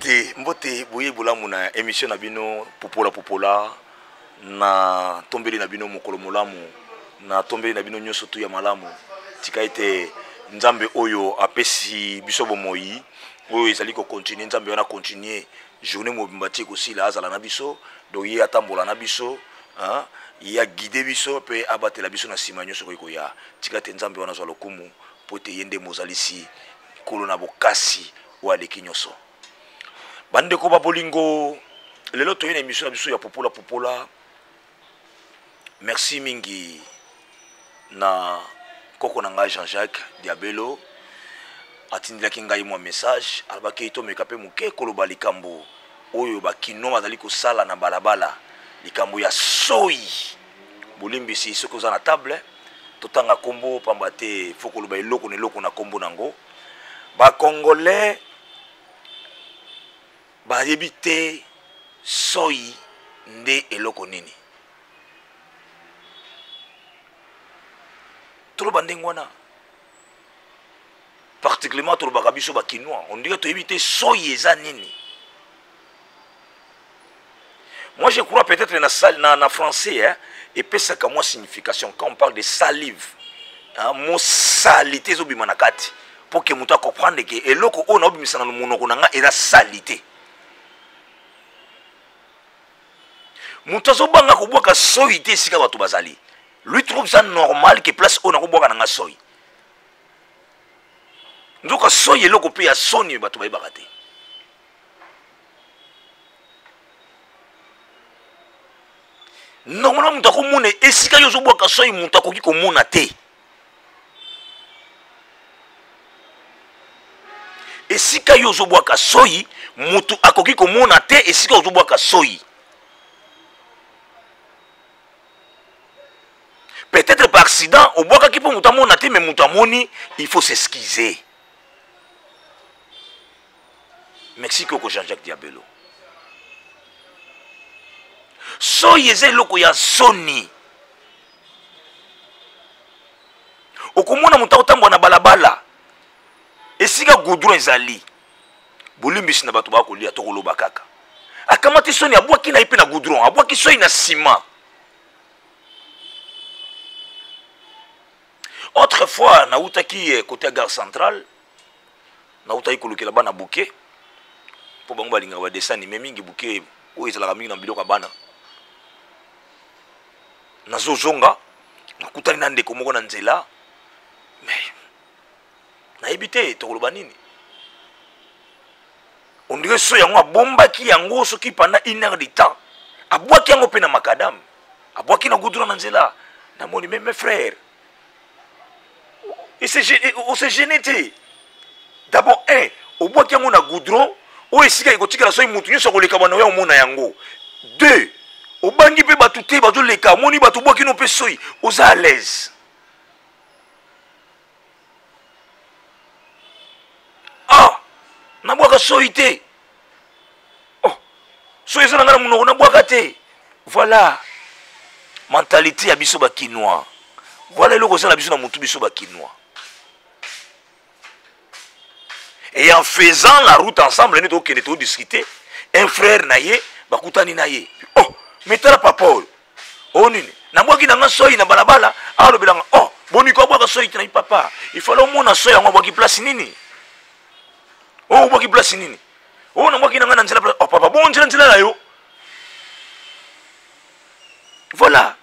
mbote boye bolamu na émission na bino popola na tombeli na bino mokolo molamu na tombeli na bino nyonso tu ya malamu tika ete nzambe oyo apesi biso bomoi oyo ezali ko continuer nzambe wana continuer journée mobimba ti kosila azala na biso donc ye atambola na biso hein ye guider biso pe abatela biso na sima nyonso ko ya tika ete nzambe wana zwa lokumu pote yende mozalisi kolo na bokasi wa leki nyonso bande ko babolingo lelo to yena émission na biso ya popola merci mingi na koko na ngai Jean-Jacques Diabelo atindilaki ngai mwa message alabaki ito mekape muke koloba likambo oyo bakino bazali kosala na balabala likambo ya soi bolimbisi soko za na table totanga kombo pamba te fo koloba eloko na kombo nango ba congolais ba yebite soi nde eloko nini toloba ndengwana particulièrement toloba biso ba kinois on dirait to yebite soi eza nini. Moi je crois peut-être na français hein, et peut ça comme signification quand on parle de salive hein, mo salité zo bimanakati pour que muta comprendre que eloko on a obimisa na monoko nanga eza salité muta zo banga ko boka soi te sika bato bazali lui trouve ça normal que place on a ko boka nanga soi ndoka soi eloko pe ya soni bato bayebaka te. Normalement muta ko mona esika yo zo boka soi muta ko ki ko mona te esika yo zo boka soi mutu akoki ko mona te esika yo zo boka soi peut-être par accident au boka ki po muta mona te mais muta moni il faut s'excuser. Merci koko Jean-Jacques Diabelo soi eza eloko ya soni okomona muta otambwa na balabala esika goudron ezali bolimbisi na bato bakolia tokoloba kaka akamati soni abwaki na ipe na goudron abwaki soi na ciment. Autrefois na utaki côté gare centrale na utaki kolukela bana bouquet po bango balinga ba dessin mais mingi bouquet oyo ezalaka mingi na biloko bana nazo zonga nakutani na ndeko moko na nzela mais na ebite tokoloba nini on dirait so yango abombaki yango soki pendant 1 heure de temps abwaki yango pe na makadam abwaki na goudron na nzela na moni mes frères et c'est gêné d'abord un obwaki yango na goudron o esika ekotikala so mutu nyonso koleka bana yo mona yango deux obangi pe batu te bazo leka moni batu bwaki no pe soi oza à l'aise ah na bwaka soi te oh soi eza ngana munoko na bwaka te voilà mentalité ya biso ba kinois voilà eloko za na biso na mutu biso ba kinois. Et en faisant la route ensemble, nous avons discuté. Un frère naïe, bakutani naïe. Oh, mettez-la pas Paul. Oh, nini. Na moi qui n'a soyi na balabala, ah le bilan. Oh, boni ko boka soyi na papa. Il faut le monde na soyi on boki place nini. Oh, boki place nini. Oh, na moi qui n'a nzela place. Oh papa, bon nzela la yo. Voilà.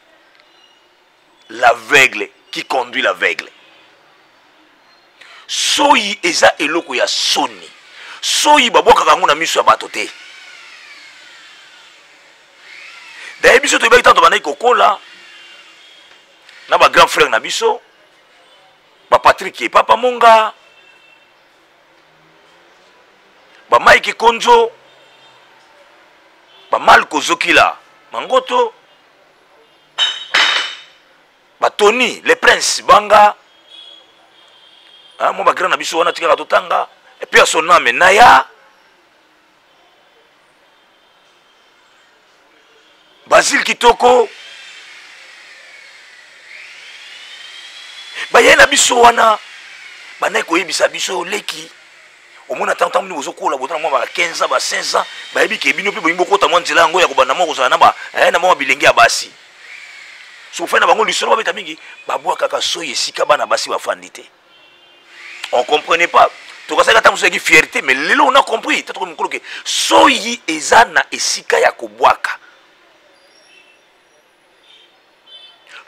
L'aveugle qui conduit l'aveugle. Soi eza eloko ya soni soi baboka kango na miso ya bato te d'ailleurs biso to ebaki tanto bana kokola na ba grand frère na biso ba Patrick et papa Monga ba Mike Konzo ba Malko Zokila Mangoto ba Tony le prince Banga ah mon bagran na biso wana tika totanga et puis son nom Naya Basile Kitoko ba yena biso wana bana ko yebisa biso leki au moins tant que nous okola botana moi 15 ans ba 16 ans ba yebi ke bino pe boyimbo kota mwa nzela yango ya kobanda mo kozala na ba na mwa bilenge ya basi so fa na bango lisolo ba beta mingi ba bwa kaka soyi esika bana basi ba fandi te. On comprenait pas. Tu as dit fierté, mais là on a compris. Tu as compris que soyi ezana esika ya kobwaka.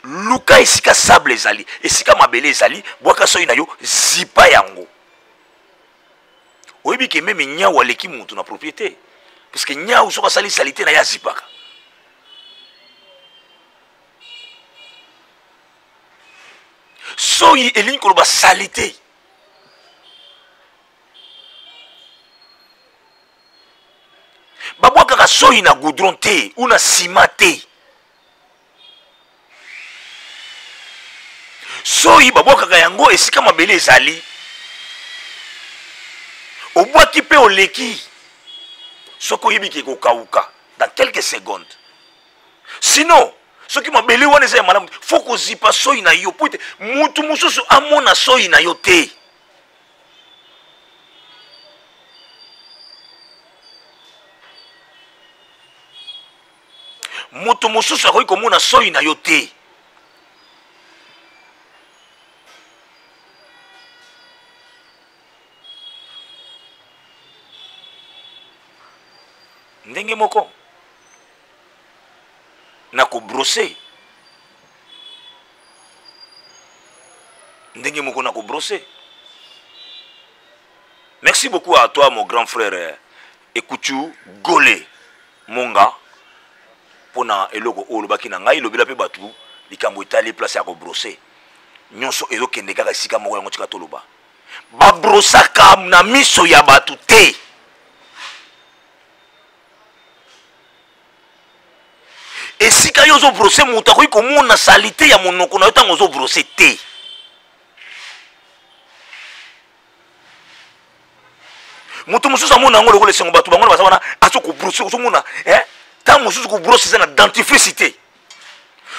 Luka esika sable ezali, esika mabele ezali, bwaka soyi na yo zipa yango. Oyebi ke même nya waleki mutu na propriété. Parce que nya usoka sali salité na ya zipaka. Soyi elini koloba salité. Babwa kaka soyi na goudron te ou na ciment te. Soyi babwa kaka yango esika mabele ezali. Obwaki pe oleki. Soko yebi ke kokauka dans quelques secondes. Sinon, soki mabele wana eza ya malamu, faut kozipa soyi na yo po ete mutu mususu amona soyi na yo te. Moto mosusu akoki komona soyi na yo te. Ndenge moko na ko brosser. Ndenge moko na ko brosser. Merci beaucoup à toi mon grand frère Ekuchu Gole Monga. Pona eloko olobaki na ngai lobela pe batu likambo etali place ya ko brosser nyonso ezokende kaka sika moko yango tika toloba ba brosaka na miso ya batu te. Esika yo zo brosser muta ko komona salité ya monoko na yo tango zo brosser te. Mutu mususu amona ngo lokole sengo batu bango basabana aso ko brosser ko mona tant mosusu ko brosse ça na dentifrice te.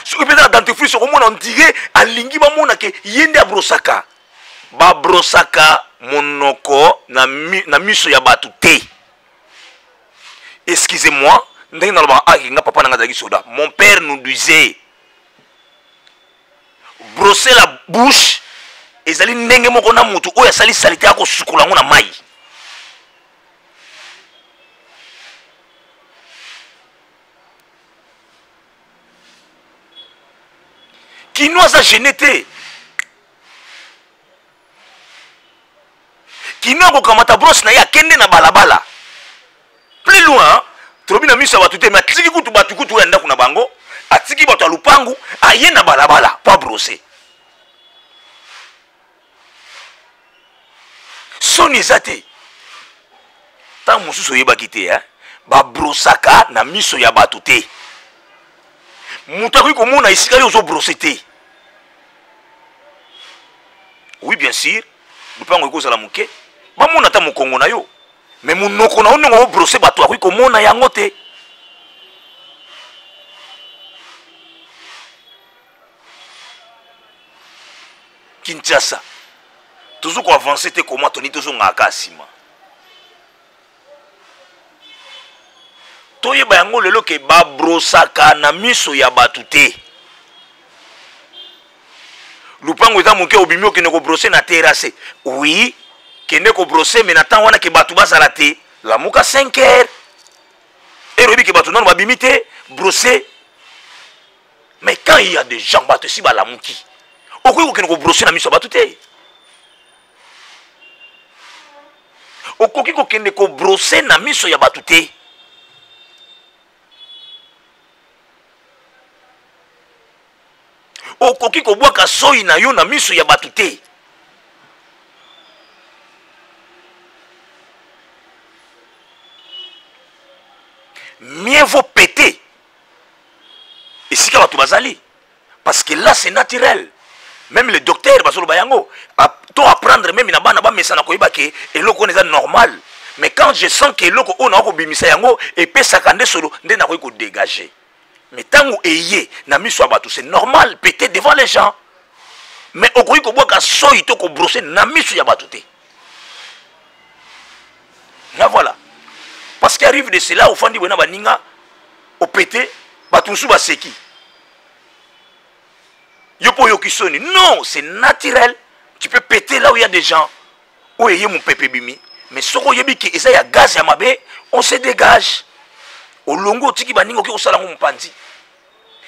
So peut être dentifrice au moins on dirait alingi ba mona ke yende abrosaka. Ba brosaka monoko na miso ya batu te. Excusez-moi, ndenge na loba nga papa na ngazaki soda. Mon père nous disait brosser la bouche ezali ndenge moko na mutu oya sali salité ako sukula ngo na mai. Qui nous a gêné te. Qui nous a kamata brosse na ya kende na balabala. Plus loin, trobi na miso batu te mais atiki kutu batu kutu ya ndaku na bango, atiki batu alupangu, aye na balabala, pas brosser. Soni zate. Ta mususu yebaki te ba brosaka na miso ya batu te. Mutakoki komona esika yo zo brosser te. Oui, bien sûr. Nous ne pouvons pas faire ça. Ba mona ta mokongo na yo. Mais monoko na onengo brosser bato akoki komona yango te. Kinshasa. Toujours ko avancer te comment toni toujours ngaka asima. Toyeba yango lelo ke ba brosaka na miso ya batu te. Lupango eza moke obimi okende ko brosser na terrasse. Oui, kende ko brosser mais natan wana ke batu bazala te. La muka 5 heures. Et robi ke batu non babimi te brosser. Mais quand il y a des gens batu si ba la muki. Okoki okende ko brosser na miso batu te. Okoki okende ko brosser na miso ya batu te. Okoki kobwaka soyi na yo na miso ya batu te. Mieux vaut péter. Et si tu bazali. Parce que là c'est naturel. Même les docteurs basolo bayango. To apprendre même na bana ba mesana koyeba ke eloko neza normal. Mais quand je sens que eloko ona ko bimisa yango et pesa kande solo nde na ko dégager. Mais tant que eye na miso abatu c'est normal péter devant les gens. Mais okoki ko boka soyi to ko brosser na miso ya batu te. Ah, voilà. Parce qu'il arrive de cela, au fond de Baninga, au pété, Batunsu Baseki. Yopo Yokisoni. Non, c'est naturel. Tu peux péter là où il y a des gens. Où il y a mon pépé bimi. Mais ce qu'on y a gaz à mabé, on se dégage. Au longo, tiki baningo qui osala mon pandi.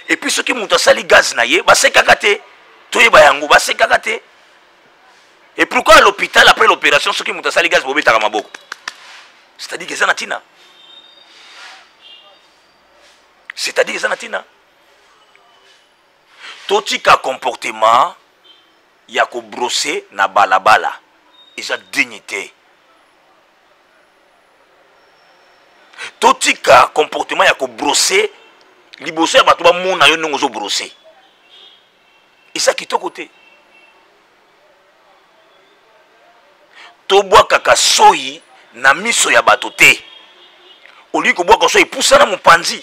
Et puis ceux qui m'ont sali gaz naye, bah c'est kakate. Toye bayango, bah c'est kakate. Et pourquoi à l'hôpital, après l'opération, ceux qui m'ont sali gaz, bobé taramaboko? C'est-à-dire que c'est natina. C'est-à-dire que c'est natina. Totika comportement, ya ko brosser na balabala. Et sa dignité. Totika comportement, ya ko brosser, liboso ya bato ba mona yo ndongo zo brosser. Et ça qui to côté. Tobwa kaka soyi na miso ya bato te. Oli ko bwa ko soyi pusana mopanzi.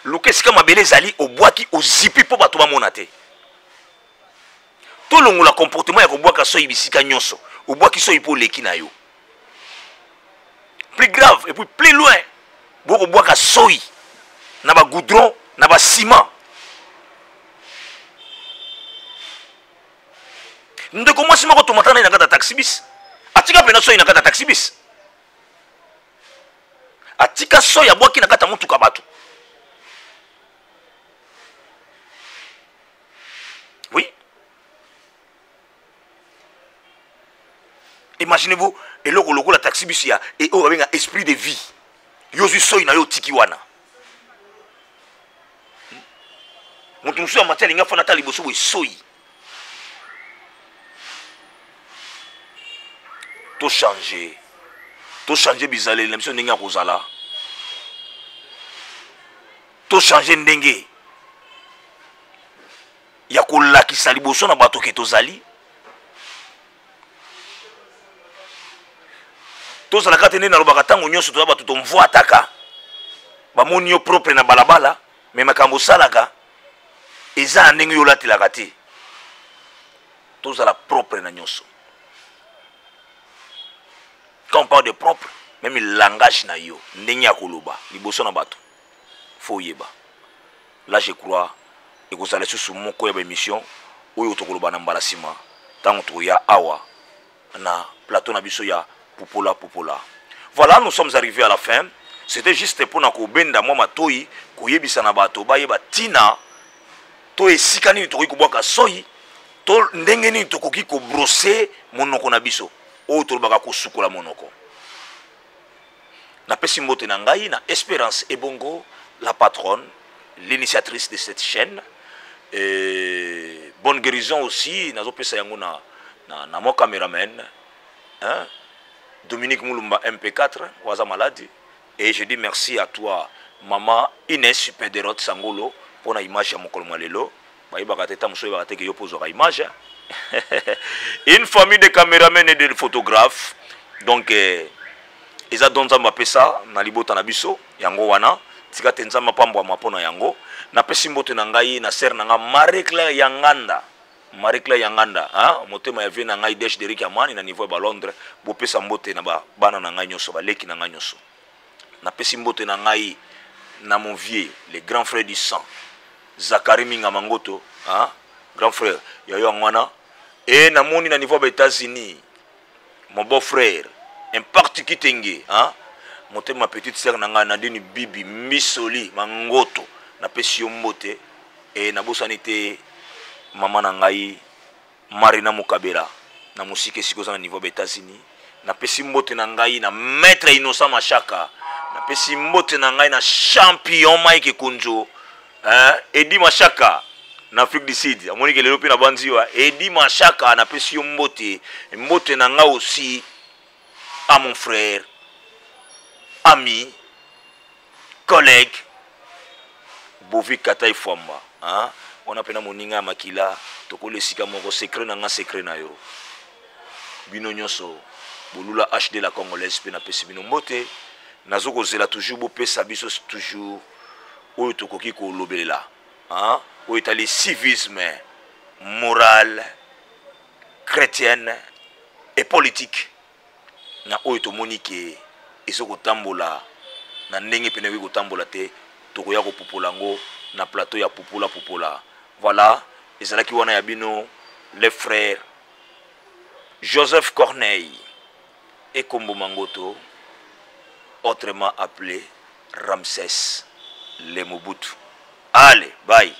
Luke sika mabele zali obwaki ozipi po bato ba mona te. To longola comportement ya ko bwa ka soyi bisika nyonso. Obwaki soyi po leki na yo. Plus grave et puis plus loin. Boko bwa ka soyi na ba goudron na ba ciment. Ndeko mwasi moko tomatana na kata taxi bis. Atika pena soyi na kata taxi bis. Atika soyi abwaki na kata mutuka bato. Oui. Imaginez-vous, et là, la taxi bus, et oh, avec un esprit de vie. Yosu soyi na yo tiki wana. Mutunsu en matière, il y a fanata liboso bo soyi. To changer bizalé, l'émission n'enga kozala. To changer ndenge. Ya kolakisa liboso na bato ke tozali. Tozala katene na lobaka tango nyonso toza bato tomvo ataka. Bamoni yo propre na balabala, mais makambo salaka eza ndenge yo latelaka te. Tozala propre na nyonso. Quand on parle de propre, même le langage na yo, ndenge ya koloba, liboso na bato. Faut yeba. Là je crois et que ça laisse sous mon coin d'émission où il y a un embarrassement tant qu'il y a awa na plateau na biso ya popola. Voilà, nous sommes arrivés à la fin. C'était juste pour nous benda moi matoi koyebisa na bato ba yeba tina to esikani to ko boka soyi to ndenge ni to koki ko brosser monoko na biso o to baka ko sukola monoko. Na pesi mbote na ngai na Espérance Ebongo, la patronne, l'initiatrice de cette chaîne. Et bonne guérison aussi nazo pesa yango na mon caméraman, hein, Dominique Moulumba MP4 waza maladi. Et je dis merci à toi maman Inès Pederot Sangolo pour la image ya mokolo malelo ba ibaka teta muso ibaka teke yo pozo ka image. Une famille de caméramans et de photographes. Donc eza donza mapesa na libota na biso yango wana tika tenza mapambo mapona yango. Na pesi mbote na ngai na ser na nga Marie-Claire Yanganda hein motema ya vie na ngai Desh Derrick Amani na niveau ba Londres bo pesa mbote na ba bana na ngai nyoso ba leki na ngai nyoso. Na pesi mbote na ngai na mon vieux le grand frère du sang Zakari Minga Mangoto, hein grand frère yayo ngwana et na moni na niveau ba États-Unis mon beau frère Impact Kitenge, hein motema petite sœur na ngai Nadine Bibi Misoli Mangoto na pesi yo mbote et na bosani te mama na ngai Marina Mukabela na musike sikoza na niveau ba États-Unis. Na pesi mbote na ngai na maître Innocent Machaka, na pesi mbote na ngai na champion Mike Kunjo, hein Edi Machaka na Afrique du Sud amoni ke lelo pe na banziwa Edi Machaka na pesi yo mbote na ngai aussi à mon frère, ami, collègue Bovi Katai Fwamba, hein? On a pena moninga makila, toko le sika moko secret na nga secret na yo. Bino nyonso, bolula HD la congolaise pe na pesi bino mbote, nazoko zela toujours bo pesa biso toujours oyo tokoki ko lobelela, hein? Oyo etali civisme, moral, chrétienne et politique. Na oyo to monike ezo tambola na ndenge pene wi tambola te tokoya ko popola ngo na plateau ya popola. Voilà, ezalaki wana ya bino les frères Joseph Corneille et Kombo Mangoto, autrement appelé Ramsès le Mobutu. Allez, bye.